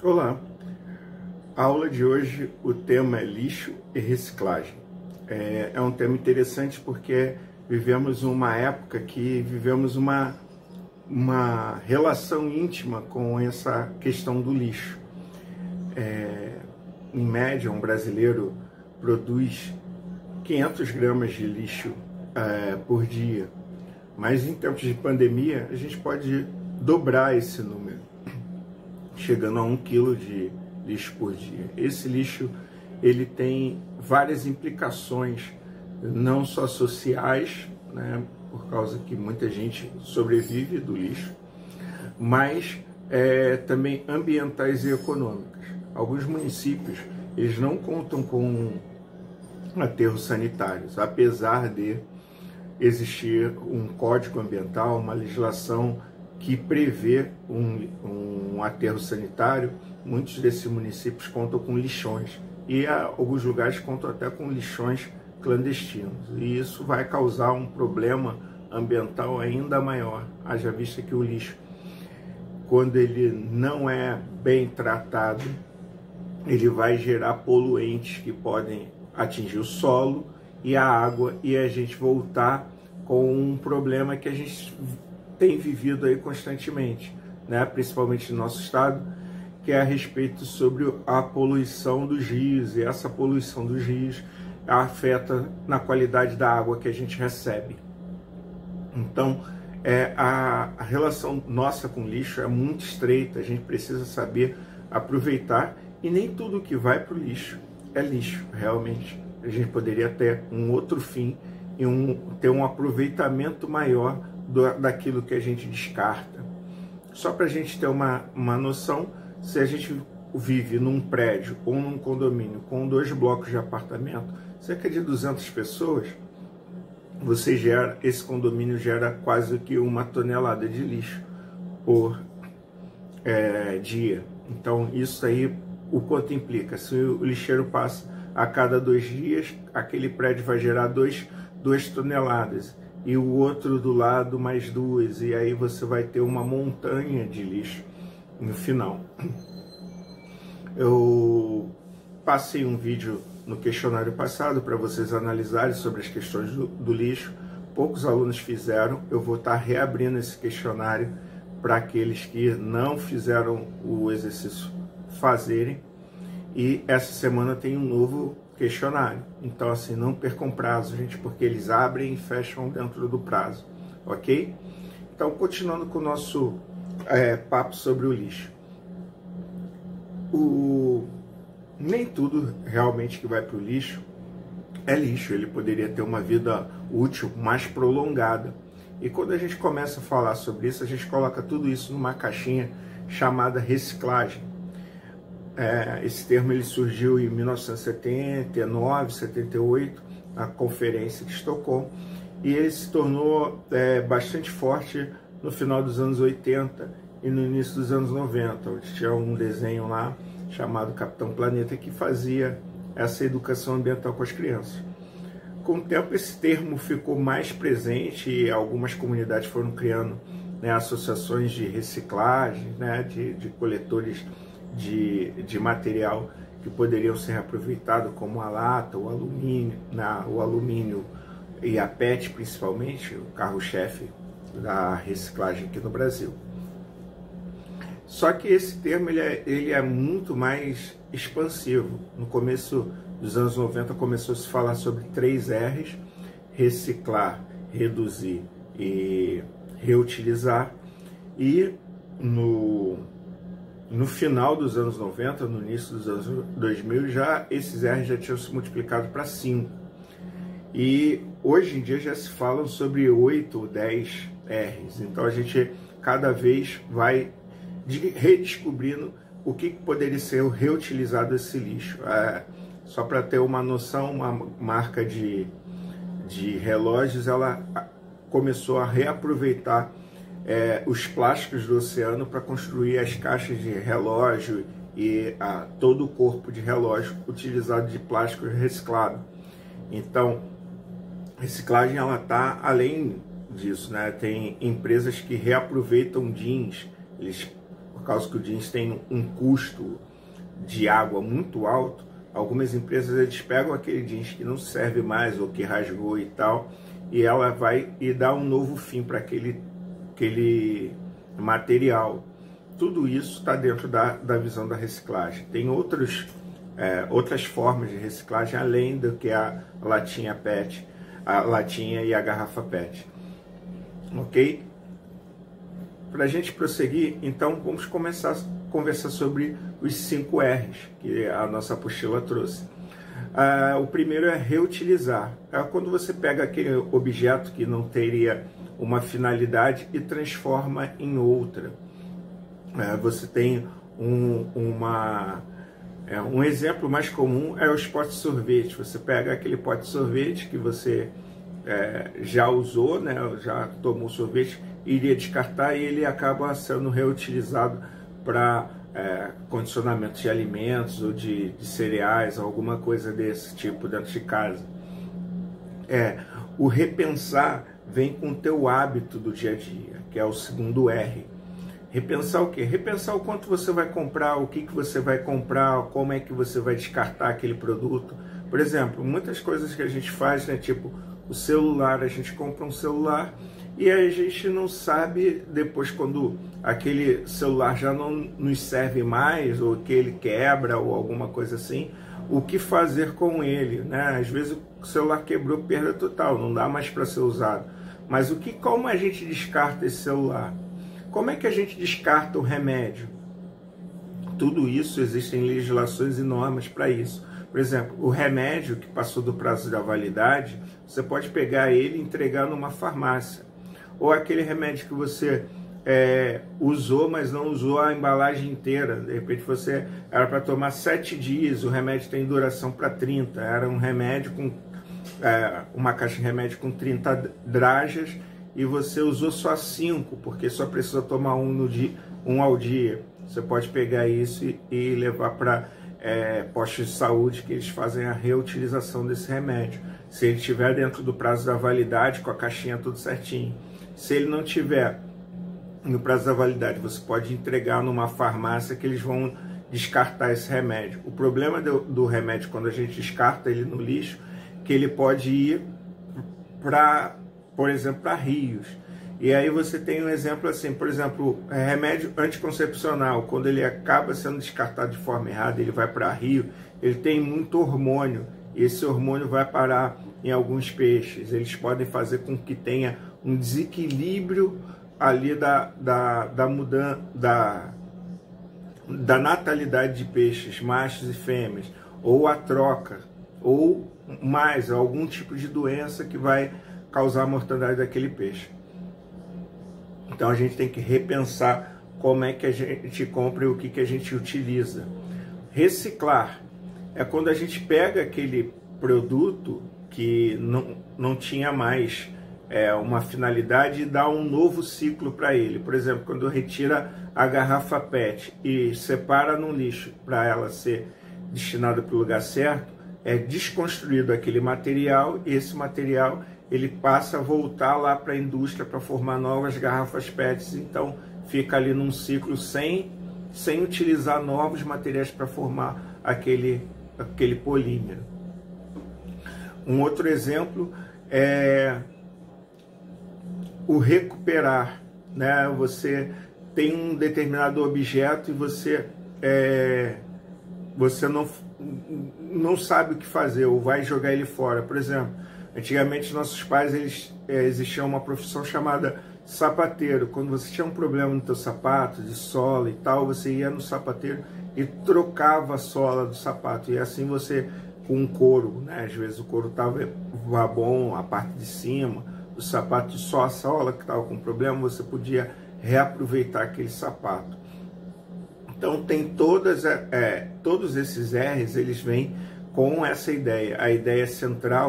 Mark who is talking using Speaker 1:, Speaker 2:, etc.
Speaker 1: Olá, a aula de hoje, o tema é lixo e reciclagem. É um tema interessante porque vivemos uma época que vivemos uma relação íntima com essa questão do lixo. Em média, um brasileiro produz 500 gramas de lixo por dia, mas em tempos de pandemia a gente pode dobrar esse número, chegando a 1 quilo de lixo por dia. Esse lixo ele tem várias implicações, não só sociais, né, por causa que muita gente sobrevive do lixo, mas também ambientais e econômicas. Alguns municípios eles não contam com aterros sanitários, apesar de existir um código ambiental, uma legislação que prevê um aterro sanitário. Muitos desses municípios contam com lixões e alguns lugares contam até com lixões clandestinos, e isso vai causar um problema ambiental ainda maior, haja vista que o lixo, quando ele não é bem tratado, ele vai gerar poluentes que podem atingir o solo e a água, e a gente voltar com um problema que a gente tem vivido aí constantemente, né? Principalmente no nosso estado, que é a respeito sobre a poluição dos rios, e essa poluição dos rios afeta na qualidade da água que a gente recebe. Então, a relação nossa com o lixo é muito estreita, a gente precisa saber aproveitar, e nem tudo que vai para o lixo é lixo, realmente. A gente poderia ter um outro fim e ter um aproveitamento maior daquilo que a gente descarta. Só para a gente ter uma noção, se a gente vive num prédio ou num condomínio com 2 blocos de apartamento, cerca de 200 pessoas, esse condomínio gera quase que 1 tonelada de lixo por dia. Então isso aí, o quanto implica? Se o lixeiro passa a cada 2 dias, aquele prédio vai gerar 2 toneladas, e o outro do lado mais 2, e aí você vai ter uma montanha de lixo no final. Eu passei um vídeo no questionário passado para vocês analisarem sobre as questões do lixo. Poucos alunos fizeram. Eu vou estar reabrindo esse questionário para aqueles que não fizeram o exercício fazerem, e essa semana tem um novo questionário. Então, assim, não percam prazo, gente, porque eles abrem e fecham dentro do prazo, ok? Então, continuando com o nosso papo sobre o lixo. Nem tudo realmente que vai para o lixo é lixo, ele poderia ter uma vida útil mais prolongada. E quando a gente começa a falar sobre isso, a gente coloca tudo isso numa caixinha chamada reciclagem. Esse termo ele surgiu em 1979, 78, na Conferência de Estocolmo, e ele se tornou bastante forte no final dos anos 80 e no início dos anos 90, onde tinha um desenho lá chamado Capitão Planeta que fazia essa educação ambiental com as crianças. Com o tempo esse termo ficou mais presente e algumas comunidades foram criando, né, associações de reciclagem, né, de coletores de material que poderiam ser reaproveitados, como a lata, o alumínio e a PET, principalmente, o carro-chefe da reciclagem aqui no Brasil. Só que esse termo ele é muito mais expansivo. No começo dos anos 90 começou a se falar sobre 3 R's: reciclar, reduzir e reutilizar, e no final dos anos 90, no início dos anos 2000, esses R's já tinham se multiplicado para 5. E hoje em dia já se falam sobre 8 ou 10 R's. Então a gente cada vez vai redescobrindo o que poderia ser reutilizado esse lixo. Só para ter uma noção, uma marca de relógios, ela começou a reaproveitar os plásticos do oceano para construir as caixas de relógio e todo o corpo de relógio utilizado de plástico reciclado. Então, reciclagem ela está além disso, né? Tem empresas que reaproveitam jeans, causa que o jeans tem um custo de água muito alto, algumas empresas eles pegam aquele jeans que não serve mais ou que rasgou e tal, e ela vai e dá um novo fim para aquele material. Tudo isso está dentro da visão da reciclagem. Tem outras formas de reciclagem além do que a latinha PET, a latinha e a garrafa PET. Ok? Para a gente prosseguir, então vamos começar a conversar sobre os 5 R's que a nossa apostila trouxe. O primeiro é reutilizar. É quando você pega aquele objeto que não teria uma finalidade e transforma em outra. Você tem um exemplo mais comum é os potes de sorvete. Você pega aquele pote de sorvete que você já usou, né, já tomou sorvete, iria descartar, e ele acaba sendo reutilizado para condicionamento de alimentos ou de cereais, alguma coisa desse tipo dentro de casa. O repensar vem com o teu hábito do dia a dia, que é o segundo R. Repensar o quê? Repensar o quanto você vai comprar, o que você vai comprar, como é que você vai descartar aquele produto. Por exemplo, muitas coisas que a gente faz, né, tipo o celular, a gente compra um celular e a gente não sabe depois, quando aquele celular já não nos serve mais, ou que ele quebra ou alguma coisa assim, o que fazer com ele, né? Às vezes o celular quebrou, perda total, não dá mais para ser usado. Mas como a gente descarta esse celular? Como é que a gente descarta o remédio? Tudo isso, existem legislações e normas para isso. Por exemplo, o remédio que passou do prazo da validade, você pode pegar ele e entregar numa farmácia. Ou aquele remédio que você usou, mas não usou a embalagem inteira. De repente você era para tomar 7 dias, o remédio tem duração para 30. Era um remédio com uma caixa de remédio com 30 drajas e você usou só 5, porque só precisa tomar um ao dia. Você pode pegar isso e levar para postos de saúde, que eles fazem a reutilização desse remédio. Se ele estiver dentro do prazo da validade, com a caixinha tudo certinho. Se ele não tiver no prazo da validade, você pode entregar numa farmácia que eles vão descartar esse remédio. O problema do remédio, quando a gente descarta ele no lixo, que ele pode ir por exemplo, para rios. E aí você tem um exemplo assim, por exemplo, remédio anticoncepcional, quando ele acaba sendo descartado de forma errada, ele vai para rio, ele tem muito hormônio, e esse hormônio vai parar em alguns peixes. Eles podem fazer com que tenha um desequilíbrio ali da natalidade de peixes, machos e fêmeas, ou a troca, ou mais, algum tipo de doença que vai causar a mortandade daquele peixe. Então a gente tem que repensar como é que a gente compra e o que a gente utiliza. Reciclar é quando a gente pega aquele produto que não tinha mais uma finalidade e dá um novo ciclo para ele. Por exemplo, quando retira a garrafa PET e separa no lixo para ela ser destinada para o lugar certo, é desconstruído aquele material, e esse material ele passa a voltar lá para a indústria para formar novas garrafas PET. Então fica ali num ciclo sem utilizar novos materiais para formar aquele polímero. Um outro exemplo é o recuperar, né? Você tem um determinado objeto e você não sabe o que fazer, ou vai jogar ele fora. Por exemplo, antigamente nossos pais, existia uma profissão chamada sapateiro. Quando você tinha um problema no teu sapato, de sola e tal, você ia no sapateiro e trocava a sola do sapato. E assim você, com um couro, né? Às vezes o couro estava bom, a parte de cima, o sapato só a sola que estava com problema, você podia reaproveitar aquele sapato. Então tem todos esses R's, eles vêm com essa ideia. A ideia central